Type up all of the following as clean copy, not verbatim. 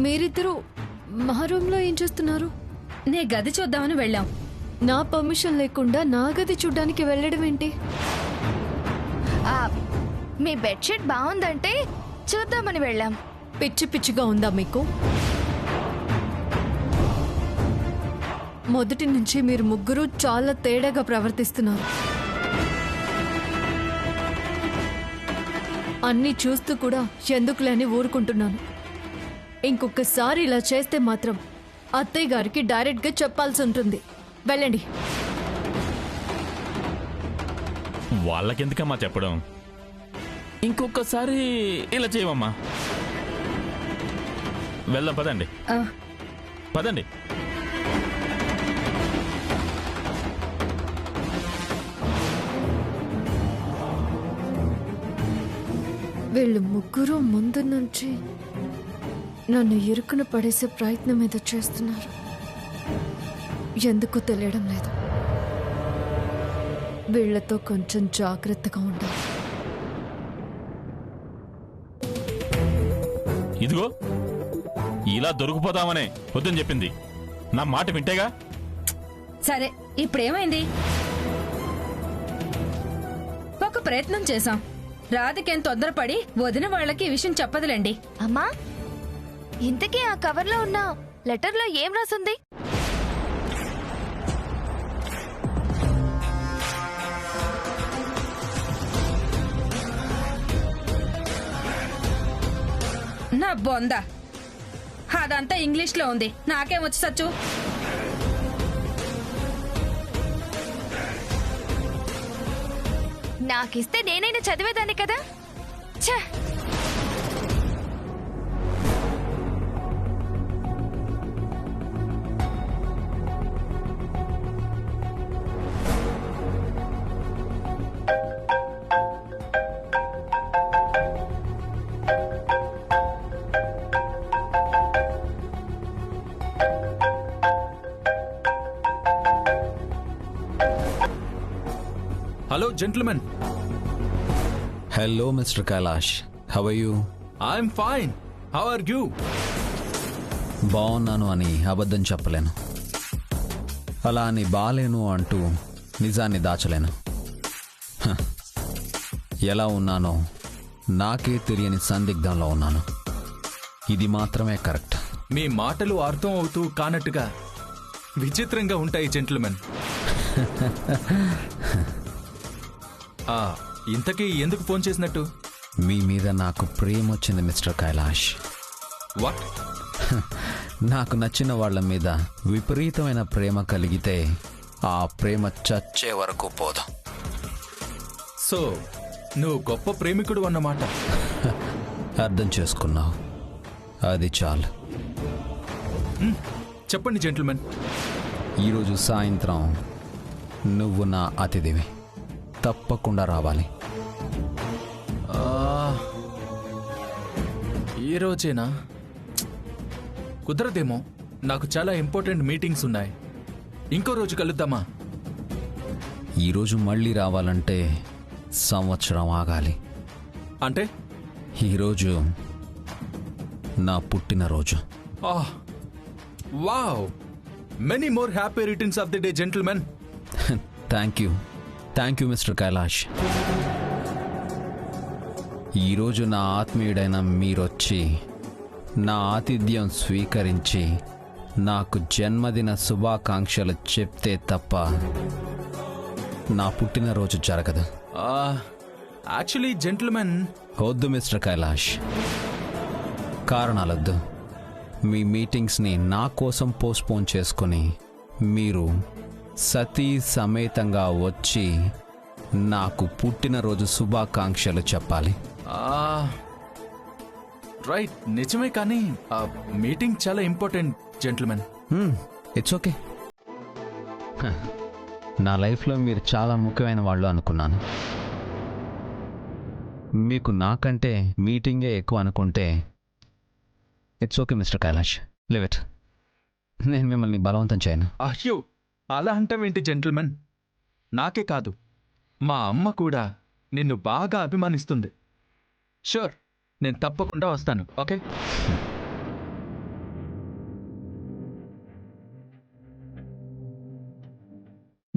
మీరిద్దరూ మా రూమ్లో ఏం చేస్తున్నారు? నే గది చూద్దామని వెళ్ళాం. నా పర్మిషన్ లేకుండా నా గది చూడ్డానికి వెళ్ళడం ఏంటి? మీ బెడ్షీట్ బాగుందంటే చూద్దామని వెళ్ళాం. పిచ్చి పిచ్చిగా ఉందా మీకు? మొదటి నుంచి మీరు ముగ్గురు చాలా తేడాగా ప్రవర్తిస్తున్నారు. అన్నీ చూస్తూ కూడా ఎందుకులే అని ఊరుకుంటున్నాను. ఇంకొకసారి ఇలా చేస్తే మాత్రం అత్తయ్య గారికి డైరెక్ట్గా చెప్పాల్సి ఉంటుంది. వెళ్ళండి. వాళ్ళకెందుకమ్మా చెప్పడం? ఇంకొకసారి ఇలా చేయమమ్మా. వెళ్దాం, పదండి పదండి. వీళ్ళు ముగ్గురు ముందు నుంచి నన్ను ఇరుకున పడేసే ప్రయత్నం ఏదో చేస్తున్నారు. ఎందుకు తెలియడం లేదు. వీళ్లతో కొంచెం జాగ్రత్తగా ఉండాలి. ఇదిగో ఇలా దొరికిపోదామనే వద్దని చెప్పింది. నా మాట వింటేగా. సరే, ఇప్పుడేమైంది? ఒక ప్రయత్నం చేశాం. రాధికేం తొందరపడి వదిన వాళ్ళకి ఈ విషయం చెప్పదులేండి. అమ్మా, ఇంతకీ ఆ కవర్లో ఉన్న లెటర్లో ఏం రాసుంది? నా బొంద, అదంతా ఇంగ్లీష్ లో ఉంది. నాకేం వచ్చి సచ్చు. నాకిస్తే నేనైనా చదివేదాన్ని కదా. ఛ! Hello, gentlemen. Hello, Mr. Kailash. How are you? I'm fine. How are you? బాగున్నాను అని అబద్ధం చెప్పలేను. అలా అని బాలేను అంటూ నిజాన్ని దాచలేను. ఎలా ఉన్నానో నాకే తెలియని సందిగ్ధంలో ఉన్నాను. ఇది మాత్రమే కరెక్ట్. మీ మాటలు అర్థం అవుతూ కానట్టుగా విచిత్రంగా ఉంటాయి జెంట్ల్మెన్. ఇంతకీ ఎందుకు ఫోన్ చేసినట్టు? మీ మీద నాకు ప్రేమ వచ్చింది మిస్టర్ కైలాష్. వాట్? నాకు నచ్చిన వాళ్ళ మీద విపరీతమైన ప్రేమ కలిగితే ఆ ప్రేమ చచ్చే వరకు పోదు. సో నువ్వు గొప్ప ప్రేమికుడు అన్నమాట. అర్థం చేసుకున్నావు, అది చాలు. చెప్పండి జెంట్ల్మెన్. ఈరోజు సాయంత్రం నువ్వు నా అతిథివి. తప్పకుండా రావాలి. ఈ రోజేనా? కుదరదేమో. నాకు చాలా ఇంపార్టెంట్ మీటింగ్స్ ఉన్నాయి. ఇంకో రోజు కలుద్దామా? ఈరోజు మళ్ళీ రావాలంటే సంవత్సరం ఆగాలి. అంటే? ఈరోజు నా పుట్టినరోజు. Wow! Many more happy returns of the day gentlemen. Thank you mister Kailash. ఈరోజు నా ఆత్మీయుడైన మీరొచ్చి నా ఆతిథ్యం స్వీకరించి నాకు జన్మదిన శుభాకాంక్షలు చెప్తే తప్ప నా పుట్టినరోజు జరగదు. యాక్చువల్లీ జెంట్ల్మెన్. వద్దు మిస్టర్ కైలాష్, కారణాలొద్దు. మీ మీటింగ్స్ని నా కోసం పోస్ట్పోన్ చేసుకొని మీరు సతీ సమేతంగా వచ్చి నాకు పుట్టినరోజు శుభాకాంక్షలు చెప్పాలి. రైట్, నిజమే. కానీ మీటింగ్ చాలా ఇంపార్టెంట్ జెంట్ల్మెన్. It's okay. నా లైఫ్లో మీరు చాలా ముఖ్యమైన వాళ్ళు అనుకున్నాను. మీకు నాకంటే మీటింగే ఎక్కువ అనుకుంటే it's okay mister Kailash, live it. నేను మిమ్మల్ని బలవంతం చేయను. అయ్యో, అలా అంటావేంటి జెంట్ల్మెన్? నాకే కాదు, మా అమ్మ కూడా నిన్ను బాగా అభిమానిస్తుంది. షూర్, నేను తప్పకుండా వస్తాను. ఓకే?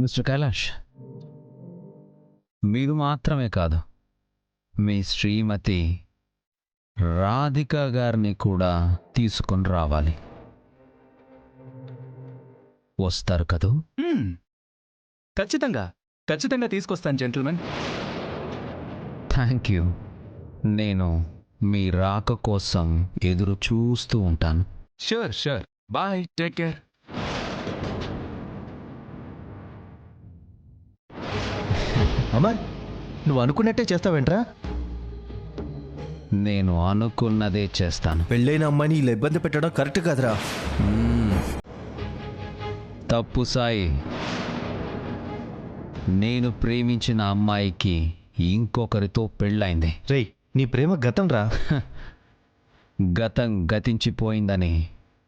మిస్టర్ కైలాష్, మీరు మాత్రమే కాదు, మీ శ్రీమతి రాధిక గారిని కూడా తీసుకొని రావాలి. వస్తారు కదూ? ఖచ్చితంగా ఖచ్చితంగా తీసుకొస్తాను జెంటిల్మెన్. Thank you. నేను మీ రాక కోసం ఎదురు చూస్తూ ఉంటాను. Sure sure. Bye, take care. Amar, నువ్వు అనుకున్నట్టే చేస్తావేంట్రా? నేను అనుకున్నదే చేస్తాను. పెళ్ళైన అమ్మాయిని ఇలా ఇబ్బంది పెట్టడం కరెక్ట్ కాదురా. తప్పు సాయి. నేను ప్రేమించిన అమ్మాయికి ఇంకొకరితో పెళ్ళైంది. రేయ్, నీ ప్రేమ గతం రా. గతం గతించిపోయిందని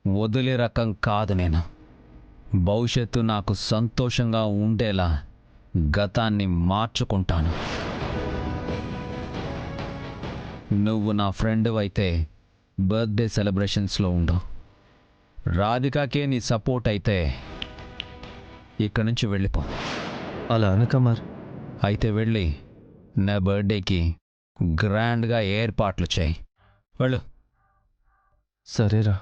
వదిలే రకం కాదు నేను. భవిష్యత్తు నాకు సంతోషంగా ఉండేలా గతాన్ని మార్చుకుంటాను. నువ్వు నా ఫ్రెండ్ అయితే బర్త్డే సెలబ్రేషన్స్లో ఉండు. రాధికాకే నీ సపోర్ట్ అయితే ఇక్కడి నుంచి వెళ్ళిపో. అలా అనకమర్. అయితే వెళ్ళి నా బర్త్డేకి గ్రాండ్గా ఏర్పాట్లు చేయి. వెళ్ళు. సరేరా.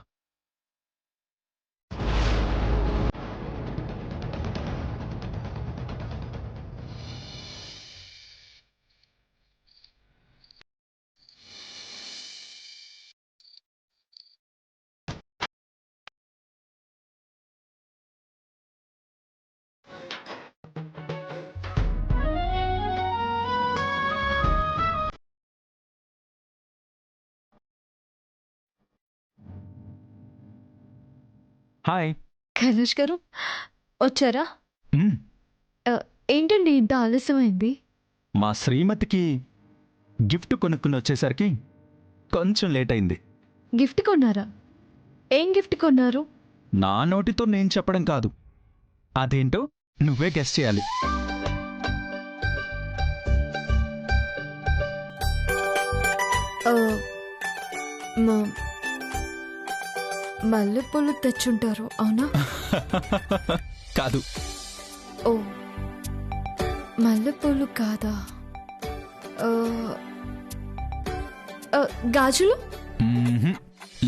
హాయ్. కైలాష్ గారు వచ్చారా? మ్మ్. ఏంటండి ఇంత ఆలస్యమైంది? మా శ్రీమతికి గిఫ్ట్ కొనుక్కుని వచ్చేసరికి కొంచెం లేట్ అయింది. గిఫ్ట్ కొన్నారా? ఏం గిఫ్ట్ కొన్నారు? నా నోటితో నేను చెప్పడం కాదు, అదేంటో నువ్వే గెస్ చేయాలి. మల్లెపూలు తెచ్చుంటారు, అవునా? కాదు. ఓ, మల్లెపూలు కాదా? గాజులు? మ్మ్హ్మ్.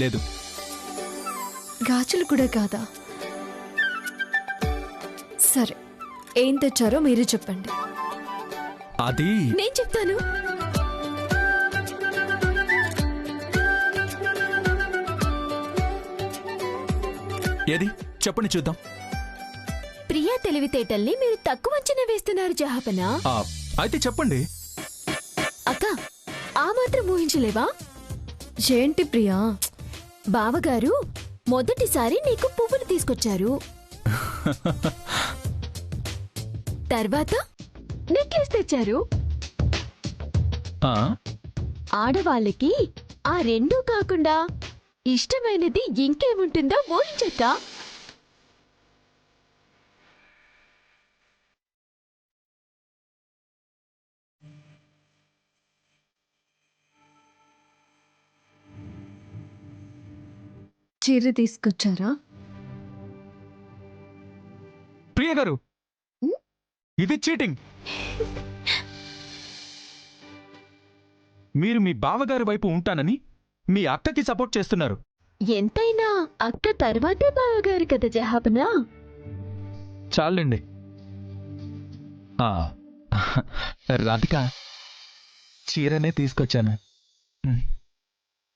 లేదు. గాజులు కూడా కాదా? సరే, ఏం తెచ్చారో మీరే చెప్పండి. అది నేను చెప్తాను. ఏది చెప్పండి చూద్దాం. ప్రియా తెలివితేటల్ని మీరు తక్కువ అంచనా వేస్తున్నారు జహాపనా. అయితే చెప్పండి. అక్క, ఆ మాత్రం ఊహించలేవా? ఏంటి ప్రియా? బావగారు మొదటిసారి నీకు పువ్వులు తీసుకొచ్చారు. తర్వాత నెక్లెస్ తెచ్చారు. ఆడవాళ్ళకి ఆ రెండూ కాకుండా ఇష్టమైనది ఇంకేముంటుందో ఊహించక్క. చీర తీసుకొచ్చారా? ప్రియ గారు, ఇది చీటింగ్. మీరు మీ బావగారి వైపు ఉంటానని మీ అక్కకి సపోర్ట్ చేస్తున్నారు. ఎంతైనా అక్క తర్వాతే బావగారు కదా జహాపనా. చాలండి. రాధిక, చీరనే తీసుకొచ్చాను.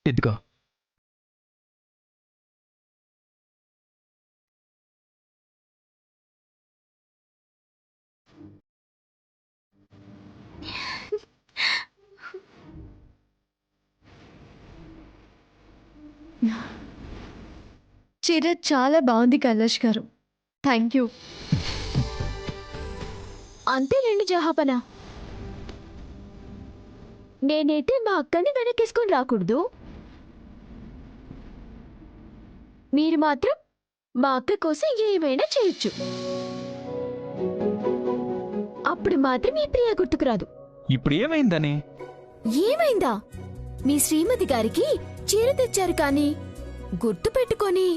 ఇదిగో. చీర చాలా బాగుంది కైలాష్ గారు. Thank you. అంతేలేండి జహాపనా. నేనైతే మా అక్కని వెనకేసుకొని రాకూడదు. మీరు మాత్రం మా అక్క కోసం ఏమైనా చేయొచ్చు. అప్పుడు మాత్రం ఈ ప్రియ గుర్తుకురాదు. ఇప్పుడు ఏమైందని? ఏమైందా? మీ శ్రీమతి గారికి చీర తెచ్చారు కానీ గుర్తు పెట్టుకొని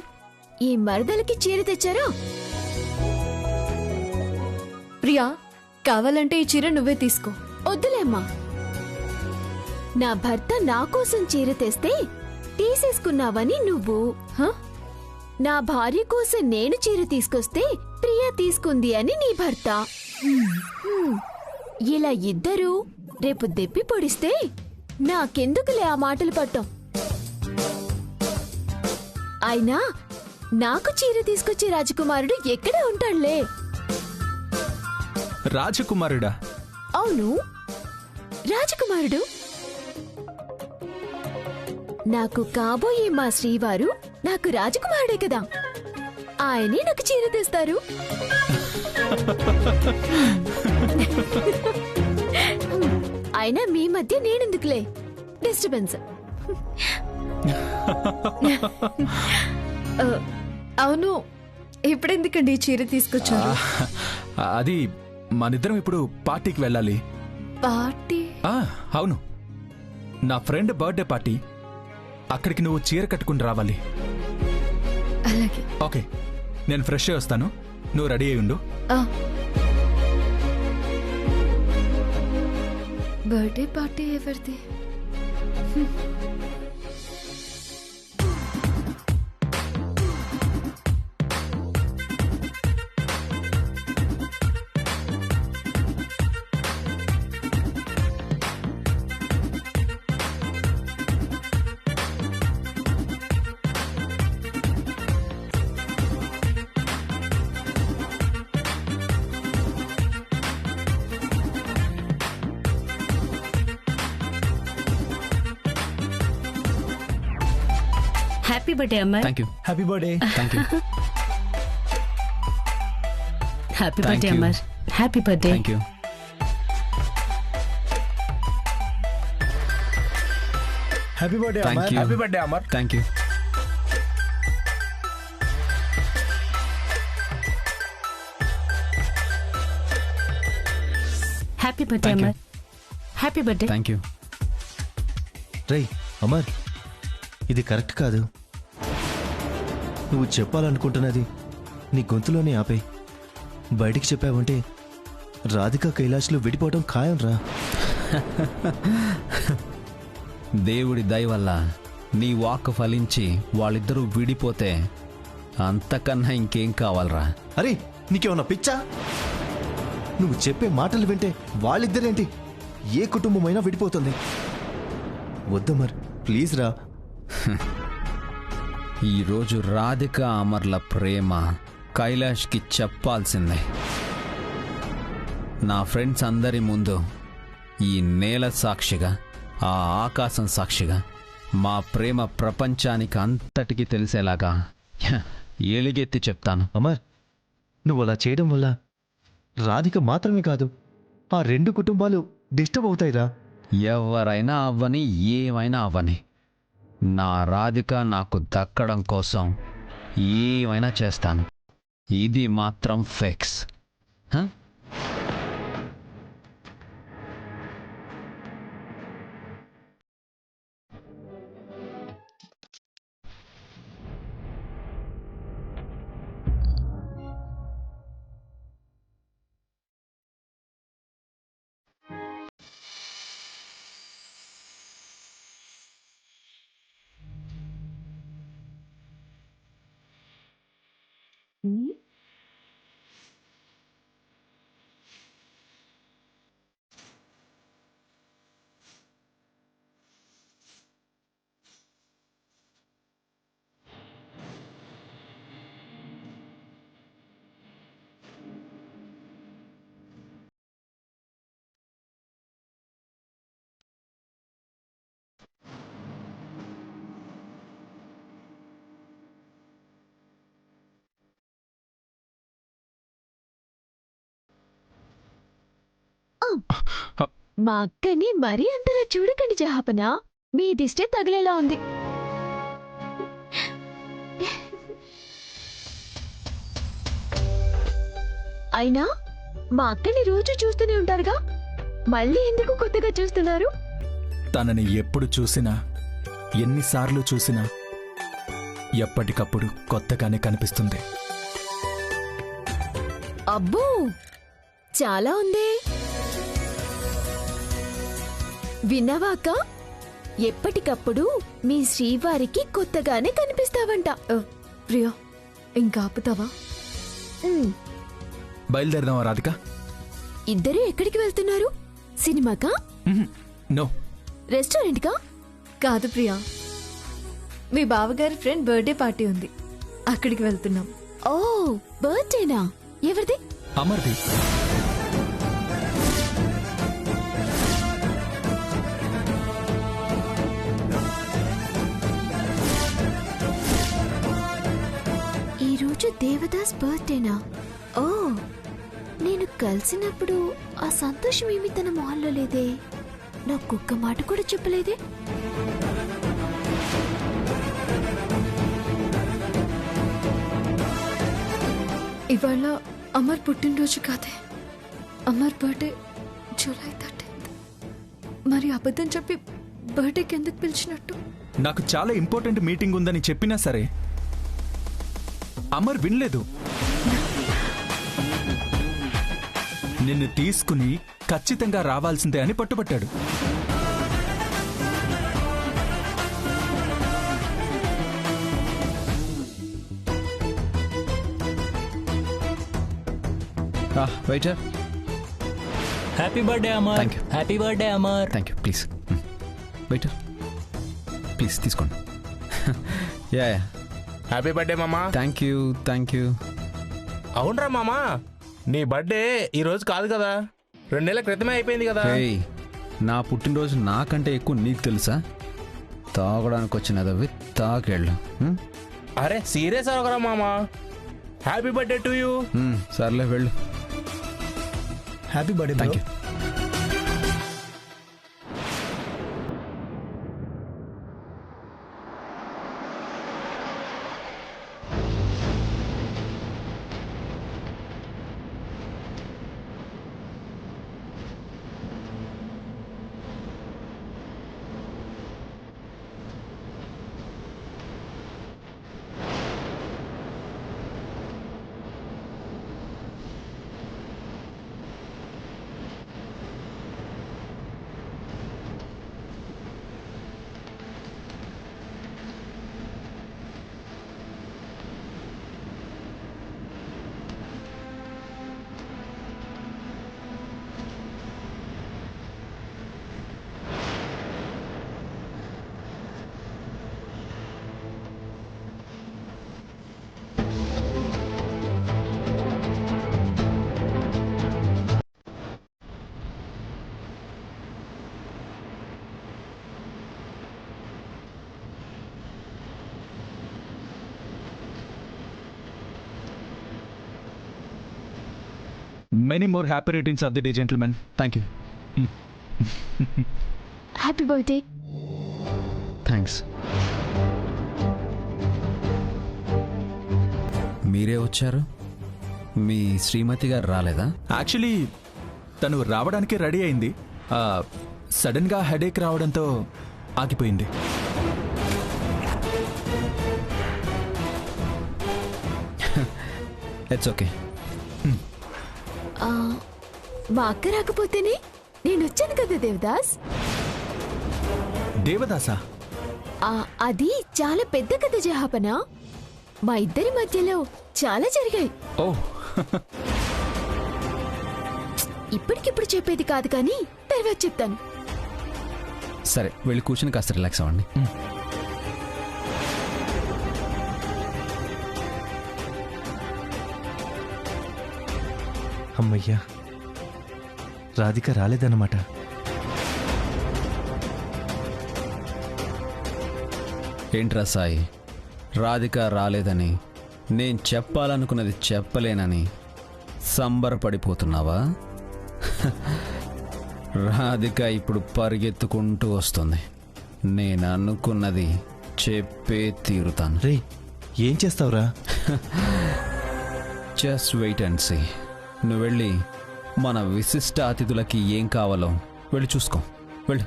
ఈ మరదలకి చీర తెచ్చారా? ప్రియా, కావాలంటే ఈ చీర నువ్వే తీసుకో. వద్దులేమ్మా. నా భర్త నా కోసం చీర తెస్తే తీసేసుకున్నావని నువ్వు, నా భార్య కోసం నేను చీర తీసుకొస్తే ప్రియా తీసుకుంది అని నీ భర్త. హ్మ్. ఇలా ఇద్దరూ రేపు దెప్పి పొడిస్తే నాకెందుకులే ఆ మాటలు పట్టం. అయినా నాకు చీర తీసుకొచ్చే రాజకుమారుడు ఎక్కడ ఉంటాడులే. రాజకుమారుడా? అవును, రాజకుమారుడు. నాకు కాబోయే మా శ్రీవారు నాకు రాజకుమారుడే కదా, ఆయనే నాకు చీర తెస్తారు. అయినా మీ మధ్య నేనెందుకులే డిస్టర్బెన్స్. అవును, ఇప్పుడెందుకండి ఈ చీర తీసుకొచ్చారు? అది మనిద్దరం ఇప్పుడు పార్టీకి వెళ్ళాలి. పార్టీ? అవును, నా ఫ్రెండ్ బర్త్డే పార్టీ. అక్కడికి నువ్వు చీర కట్టుకుని రావాలి. అలాగే. ఓకే, నేను ఫ్రెష్ అయ్యి వస్తాను, నువ్వు రెడీ అయి ఉండు. బర్త్డే పార్టీ ఎవరిది? హ్యాపీ బర్త్డే అమ్మాయి. Thank you. Happy birthday. Thank you. Happy Thank birthday you. అమ్మాయి. Happy birthday. Thank you. Happy birthday thank you. Happy birthday Amar. Thank you. Happy birthday Thank you. అమ్మాయి. Happy birthday. Thank you. రేయ్ అమర్, ఇది correct కాదు. నువ్వు చెప్పాలనుకుంటున్నది నీ గొంతులోనే ఆపేయ్. బయటికి చెప్పావంటే రాధిక కైలాష్లు విడిపోవడం ఖాయం రా. దేవుడి దయ వల్ల నీ వాక్ ఫలించి వాళ్ళిద్దరూ విడిపోతే అంతకన్నా ఇంకేం కావాలరా? అరే నీకేమన్నా పిచ్చా? నువ్వు చెప్పే మాటలు వింటే వాళ్ళిద్దరేంటి, ఏ కుటుంబమైనా విడిపోతుంది. వద్దమర్, ప్లీజ్ రా. ఈరోజు రాధిక అమర్ల ప్రేమ కైలాష్కి చెప్పాల్సిందే. నా ఫ్రెండ్స్ అందరి ముందు, ఈ నేల సాక్షిగా, ఆ ఆకాశం సాక్షిగా మా ప్రేమ ప్రపంచానికి అంతటికీ తెలిసేలాగా ఏలిగెత్తి చెప్తాను. అమర్, నువ్వు అలా చేయడం వల్ల రాధిక మాత్రమే కాదు, ఆ రెండు కుటుంబాలు డిస్టర్బ్ అవుతాయిరా. ఎవరైనా అవ్వని, ఏమైనా అవ్వని, నా రాధిక నాకు దక్కడం కోసం ఏమైనా చేస్తాను. ఇది మాత్రం ఫిక్స్. మా అక్కని మరీ అంతలా చూడకండి జహాపన, మీ దిష్టే తగిలేలా ఉంది. అయినా మా అక్కని రోజు చూస్తూనే ఉంటారుగా, మళ్ళీ ఎందుకు కొత్తగా చూస్తున్నారు? తనని ఎప్పుడు చూసినా, ఎన్నిసార్లు చూసినా ఎప్పటికప్పుడు కొత్తగానే కనిపిస్తుంది. అబ్బో, చాలా ఉందే. విన్నావా అక్క? ఎప్పటికప్పుడు మీ శ్రీవారికి కొత్తగానే కనిపిస్తావంట. ప్రియా ఇంకా ఆపుతావా? బయలుదేరదామా రాధిక? ఇద్దరు ఎక్కడికి వెళ్తున్నారు? సినిమాకా? నో. రెస్టారెంట్కా? కాదు ప్రియా, మీ బావగారి ఫ్రెండ్ బర్త్డే పార్టీ ఉంది, అక్కడికి వెళ్తున్నాం. ఓ బర్త్డేనా? ఎవరిది? అమర్ది. ఈరోజు దేవదాస్ బర్త్డేనా? ఓ, నేను కలిసినప్పుడు ఆ సంతోషం ఏమి తన మొహంలో లేదే. నాకు ఒక్క మాట కూడా చెప్పలేదే. ఇవాళ అమర్ పుట్టినరోజు కాదే, అమర్ బర్త్డే జూలై 13th. మరి అబద్ధం చెప్పి బర్త్డేకి ఎందుకు పిలిచినట్టు? నాకు చాలా ఇంపార్టెంట్ మీటింగ్ ఉందని చెప్పినా సరే అమర్ వినలేదు. నిన్ను తీసుకుని ఖచ్చితంగా రావాల్సిందే అని పట్టుబట్టాడు. Waiter. Happy birthday Amar. Thank you. Happy birthday Amar. Thank you. Please waiter, please తీసుకోండి. Yeah yeah. హ్యాపీ బర్త్డే మామా. Thank you. Thank you. అవునరా మామా, నీ బర్త్డే ఈ రోజు కాదు కదా, 2 నెలల క్రితమే అయిపోయింది కదా. ఏయ్, నా పుట్టినరోజు నాకంటే ఎక్కువ నీకు తెలుసా? తాగడానికి వచ్చినదవి తాకేళ్ళు. అరే సీరియస్ అవగరా మామా. Happy birthday to you. సర్లే వెళ్ళు. Happy birthday. Thank you. Many more happy returns of the day, gentlemen. Thank you. Happy birthday. Thanks. మీరే వచ్చారు? మీ శ్రీమతి గారు రాలేదా? యాక్చువల్లీ తను రావడానికి రెడీ అయింది. సడన్గా హెడేక్ రావడంతో ఆగిపోయింది. It's okay. మా అక్క రాకపోతేనే నేను వచ్చాను కదా దేవదాస్. దేవదాసా? అది చాలా పెద్ద కథ జహాపన. మా ఇద్దరి మధ్యలో చాలా జరిగాయి. ఓ, ఇప్పటికిప్పుడు చెప్పేది కాదు కానీ తర్వాత చెప్తాను. సరే వెళ్ళి కూర్చుని కాస్త రిలాక్స్ అవ్వండి. అమ్మయ్యా, రాధిక రాలేదన్నమాట. ఏంట్రా సాయి, రాధిక రాలేదని నేను చెప్పాలనుకున్నది చెప్పలేనని సంబరపడిపోతున్నావా? రాధిక ఇప్పుడు పరిగెత్తుకుంటూ వస్తుంది. నేను అనుకున్నది చెప్పే తీరుతాను. రే, ఏం చేస్తావురా? Just wait and see. నువ్వు వెళ్ళి మన విశిష్ట అతిథులకి ఏం కావాలో వెళ్ళి చూసుకో. వెళ్ళు.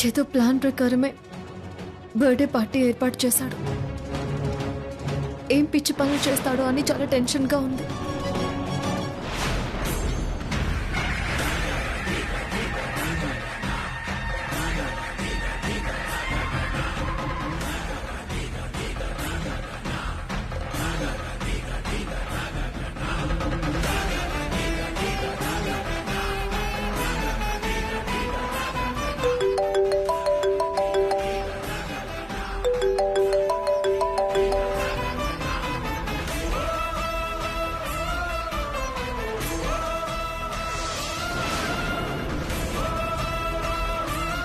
ఏదో ప్లాన్ ప్రకారమే బర్త్డే పార్టీ ఏర్పాటు చేశాడు. ఏం పిచ్చి పనులు చేస్తాడో అని చాలా టెన్షన్గా ఉంది.